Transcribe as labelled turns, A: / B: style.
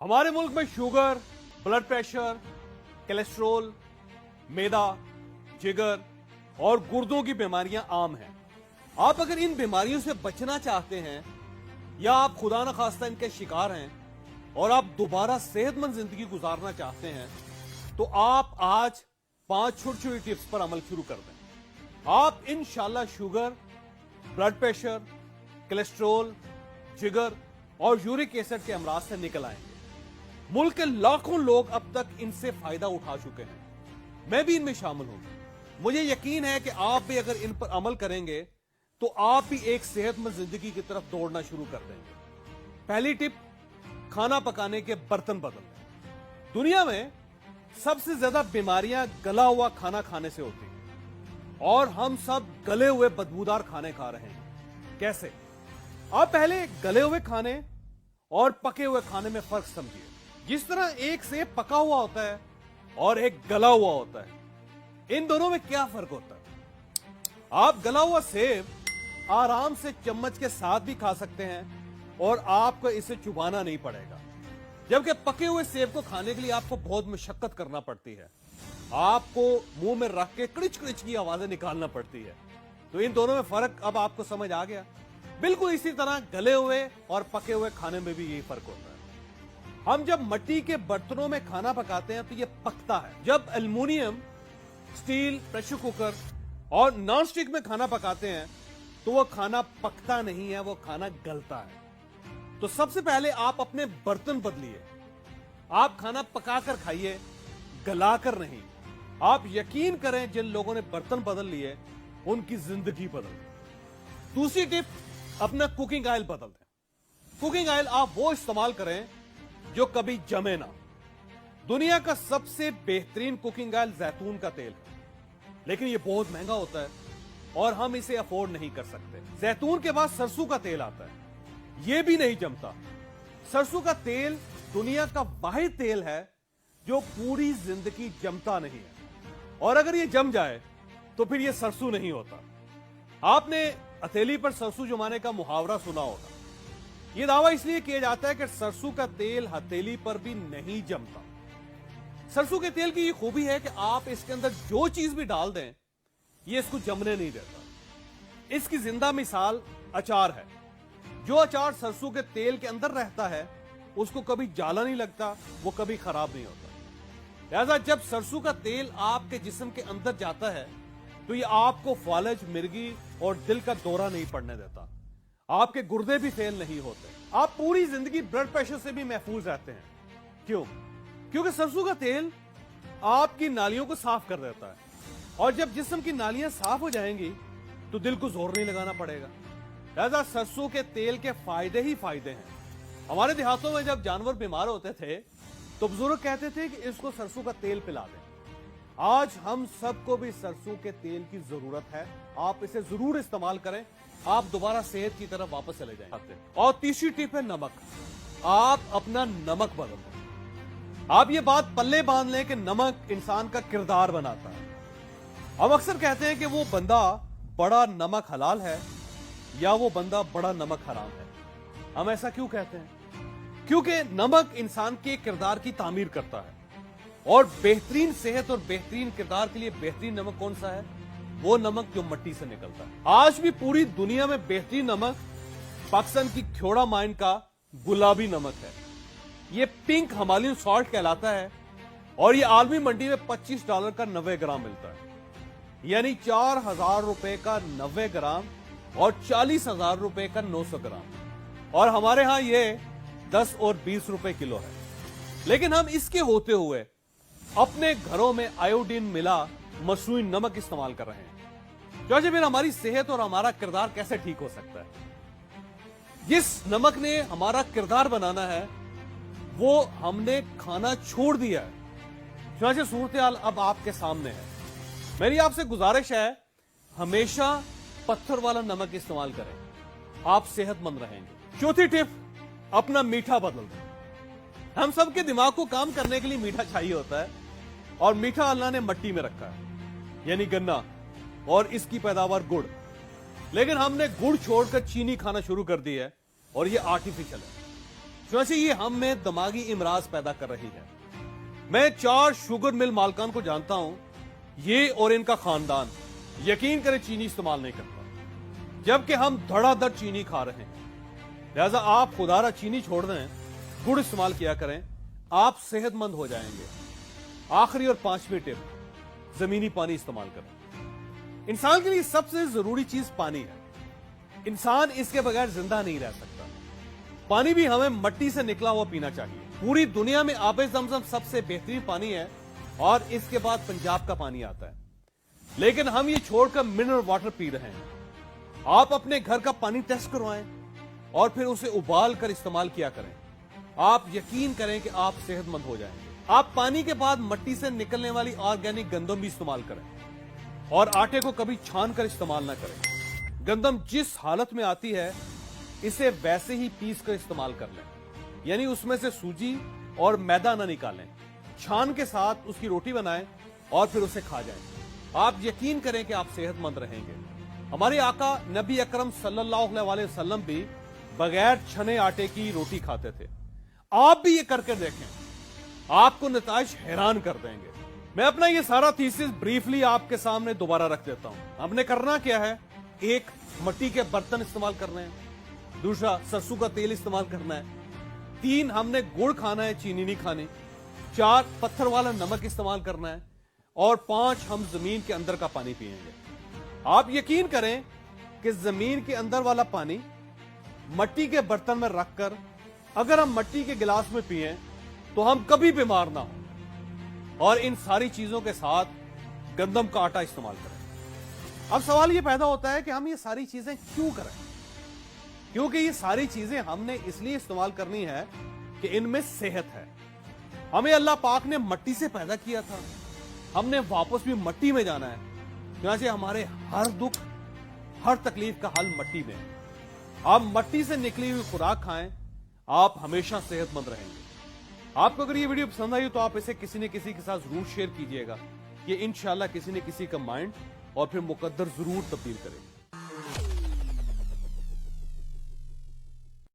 A: हमारे मुल्क में शुगर, ब्लड प्रेशर, कोलेस्ट्रॉल, मैदा, जिगर और गुर्दों की बीमारियां आम हैं। आप अगर इन बीमारियों से बचना चाहते हैं या आप खुदा न खास्ता इनके शिकार हैं और आप दोबारा सेहतमंद जिंदगी गुजारना चाहते हैं तो आप आज 5 छोटी-छोटी टिप्स पर अमल शुरू कर दें। आप इंशाल्लाह शुगर, ब्लड प्रेशर, कोलेस्ट्रॉल, जिगर और यूरिक एसिड के अमराज से निकल आएंगे। मुल्क के लाखों लोग अब तक इनसे फायदा उठा चुके हैं, मैं भी इनमें शामिल हूं। मुझे यकीन है कि आप भी अगर इन पर अमल करेंगे तो आप भी एक सेहतमंद जिंदगी की तरफ दौड़ना शुरू कर देंगे। पहली टिप, खाना पकाने के बर्तन बदल। दुनिया में सबसे ज्यादा बीमारियां गला हुआ खाना खाने से होती हैं और हम सब गले हुए बदबूदार खाने खा रहे हैं। कैसे? आप पहले गले हुए खाने और पके हुए खाने में फर्क समझिए। जिस तरह एक सेब पका हुआ होता है और एक गला हुआ होता है, इन दोनों में क्या फर्क होता है? आप गला हुआ सेब आराम से चम्मच के साथ भी खा सकते हैं और आपको इसे चुबाना नहीं पड़ेगा, जबकि पके हुए सेब को खाने के लिए आपको बहुत मशक्कत करना पड़ती है। आपको मुंह में रख के क्रिच क्रिच की आवाजें निकालना पड़ती है। तो इन दोनों में फर्क अब आपको समझ आ गया। बिल्कुल इसी तरह गले हुए और पके हुए खाने में भी यही फर्क होता है। हम जब मिट्टी के बर्तनों में खाना पकाते हैं तो ये पकता है। जब एल्युमिनियम, स्टील, प्रेशर कुकर और नॉन स्टिक में खाना पकाते हैं तो वो खाना पकता नहीं है, वो खाना गलता है। तो सबसे पहले आप अपने बर्तन बदलिए। आप खाना पकाकर खाइए, गलाकर नहीं। आप यकीन करें, जिन लोगों ने बर्तन बदल लिए उनकी जिंदगी बदल गई। दूसरी टिप, अपना कुकिंग ऑयल बदल दें। कुकिंग ऑयल आप वो इस्तेमाल करें जो कभी जमे ना। दुनिया का सबसे बेहतरीन कुकिंग ऑयल जैतून का तेल है, लेकिन ये बहुत महंगा होता है और हम इसे अफोर्ड नहीं कर सकते। जैतून के बाद सरसों का तेल आता है, ये भी नहीं जमता। सरसों का तेल दुनिया का वाहिद तेल है जो पूरी जिंदगी जमता नहीं है, और अगर ये जम जाए तो फिर ये सरसों नहीं होता। आपने हथेली पर सरसों जमाने का मुहावरा सुना होगा। यह दावा इसलिए किया जाता है कि सरसों का तेल हथेली पर भी नहीं जमता। सरसों के तेल की ये खूबी है कि आप इसके अंदर जो चीज भी डाल दें, ये इसको जमने नहीं देता। इसकी जिंदा मिसाल अचार है। जो अचार सरसों के तेल के अंदर रहता है उसको कभी जाला नहीं लगता, वो कभी खराब नहीं होता। लिहाजा जब सरसों का तेल आपके जिस्म के अंदर जाता है तो ये आपको फालज, मिर्गी और दिल का दौरा नहीं पड़ने देता। आपके गुर्दे भी फेल नहीं होते। आप पूरी जिंदगी ब्लड प्रेशर से भी महफूज रहते हैं। क्यों? क्योंकि सरसों का तेल आपकी नालियों को साफ कर देता है, और जब जिस्म की नालियां साफ हो जाएंगी तो दिल को जोर नहीं लगाना पड़ेगा। लिहाजा सरसों के तेल के फायदे ही फायदे हैं। हमारे देहातों में जब जानवर बीमार होते थे तो बुजुर्ग कहते थे कि इसको सरसों का तेल पिला दें। आज हम सबको भी सरसों के तेल की जरूरत है। आप इसे जरूर इस्तेमाल करें, आप दोबारा सेहत की तरफ वापस चले जाएंगे। और तीसरी टिप है नमक। आप अपना नमक बदल दें। आप ये बात पल्ले बांध लें कि नमक इंसान का किरदार बनाता है। हम अक्सर कहते हैं कि वो बंदा बड़ा नमक हलाल है या वो बंदा बड़ा नमक हराम है। हम ऐसा क्यों कहते हैं? क्योंकि नमक इंसान के किरदार की तामीर करता है, और बेहतरीन सेहत और बेहतरीन किरदार के लिए बेहतरीन नमक कौन सा है? वो नमक जो मिट्टी से निकलता है। आज भी पूरी दुनिया में बेहतरीन नमक पाकिस्तान की ख्योड़ा माइन का गुलाबी नमक है। ये पिंक हिमालयन सॉल्ट कहलाता है और ये आलमी मंडी में $25 का 90 ग्राम मिलता है, यानी 4000 रुपए का 90 ग्राम और 40,000 रुपए का 900 ग्राम। और हमारे यहां ये 10 और 20 रुपए किलो है। लेकिन हम इसके होते हुए अपने घरों में आयोडीन मिला मसनूई नमक इस्तेमाल कर रहे हैं। जो फिर हमारी सेहत और हमारा किरदार कैसे ठीक हो सकता है? जिस नमक ने हमारा किरदार बनाना है वो हमने खाना छोड़ दिया है। जो सूरत हाल अब आपके सामने है। मेरी आपसे गुजारिश है, हमेशा पत्थर वाला नमक इस्तेमाल करें, आप सेहतमंद रहेंगे। चौथी टिप, अपना मीठा बदल दें। हम सबके दिमाग को काम करने के लिए मीठा चाहिए होता है, और मीठा अल्लाह ने मिट्टी में रखा है, यानी गन्ना, और इसकी पैदावार गुड़। लेकिन हमने गुड़ छोड़कर चीनी खाना शुरू कर दी है और ये आर्टिफिशियल है। चुनाचे ये हम में दिमागी इमराज पैदा कर रही है। मैं 4 शुगर मिल मालकान को जानता हूं, ये और इनका खानदान यकीन करें चीनी इस्तेमाल नहीं करता, जबकि हम धड़ाधड़ चीनी खा रहे हैं। लिहाजा आप खुदारा चीनी छोड़ दें, गुड़ इस्तेमाल किया करें, आप सेहतमंद हो जाएंगे। आखिरी और 5वीं टिप, जमीनी पानी इस्तेमाल करें। इंसान के लिए सबसे जरूरी चीज पानी है। इंसान इसके बगैर जिंदा नहीं रह सकता। पानी भी हमें मट्टी से निकला हुआ पीना चाहिए। पूरी दुनिया में आबे ज़मज़म सबसे बेहतरीन पानी है और इसके बाद पंजाब का पानी आता है, लेकिन हम ये छोड़कर मिनरल वाटर पी रहे हैं। आप अपने घर का पानी टेस्ट करवाएं और फिर उसे उबाल कर इस्तेमाल किया करें। आप यकीन करें कि आप सेहतमंद हो जाएंगे। आप पानी के बाद मट्टी से निकलने वाली ऑर्गेनिक गंदम भी इस्तेमाल करें और आटे को कभी छान कर इस्तेमाल ना करें। गंदम जिस हालत में आती है इसे वैसे ही पीस कर इस्तेमाल कर लें, यानी उसमें से सूजी और मैदा ना निकालें। छान के साथ उसकी रोटी बनाएं और फिर उसे खा जाएं। आप यकीन करें कि आप सेहतमंद रहेंगे। हमारे आका नबी अकरम सल्लल्लाहु अलैहि वसल्लम भी बगैर छने आटे की रोटी खाते थे। आप भी ये करके देखें, आपको नताइज हैरान कर देंगे। मैं अपना ये सारा थीसिस ब्रीफली आपके सामने दोबारा रख देता हूं। हमने करना क्या है, एक, मट्टी के बर्तन इस्तेमाल करने हैं। दूसरा, सरसों का तेल इस्तेमाल करना है। 3, हमने गुड़ खाना है, चीनी नहीं खानी। 4, पत्थर वाला नमक इस्तेमाल करना है। और 5, हम जमीन के अंदर का पानी पिएंगे। आप यकीन करें कि जमीन के अंदर वाला पानी मट्टी के बर्तन में रखकर अगर हम मट्टी के गिलास में पिए तो हम कभी बीमार ना हो। और इन सारी चीजों के साथ गंदम का आटा इस्तेमाल करें। अब सवाल यह पैदा होता है कि हम ये सारी चीजें क्यों करें? क्योंकि ये सारी चीजें हमने इसलिए इस्तेमाल करनी है कि इनमें सेहत है। हमें अल्लाह पाक ने मट्टी से पैदा किया था, हमने वापस भी मट्टी में जाना है। क्योंकि हमारे हर दुख, हर तकलीफ का हल मट्टी में है। आप मट्टी से निकली हुई खुराक खाएं, आप हमेशा सेहतमंद रहेंगे। आपको अगर ये वीडियो पसंद आई हो तो आप इसे किसी न किसी के साथ जरूर शेयर कीजिएगा। ये इंशाल्लाह किसी न किसी का माइंड और फिर मुकद्दर जरूर तब्दील करेगा।